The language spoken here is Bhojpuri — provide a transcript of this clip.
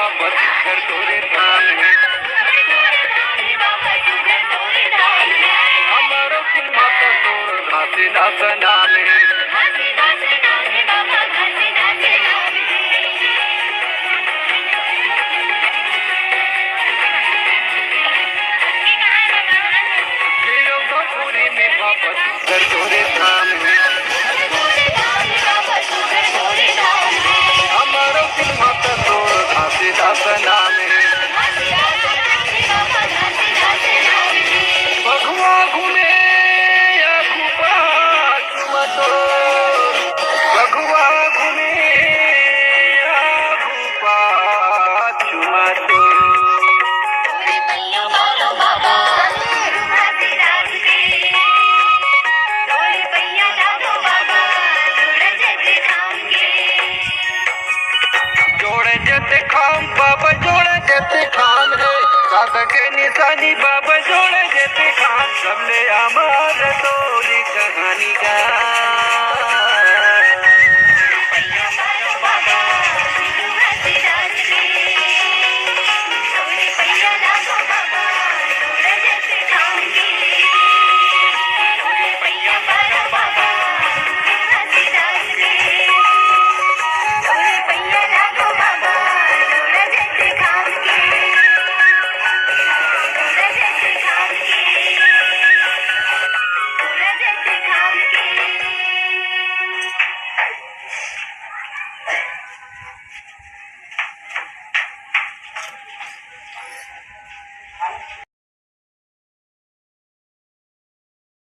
वापस घर तोरे धाम है। हमारो कुल माता तोर घासीदास नाम है। पूरी में वापस घर तोरे धाम है। हमारो कुल माता तोर घासीदास नाम है। भगवा घूमे या घुपा चुमतो, भगवा घूमे या घुपा चुमतो। जोड़े जते खाम बाबा जोड़े जते खाम है। सादा के निशानी बाबा जोड़े जते खाम। सबले अमर तोरी कहानी का।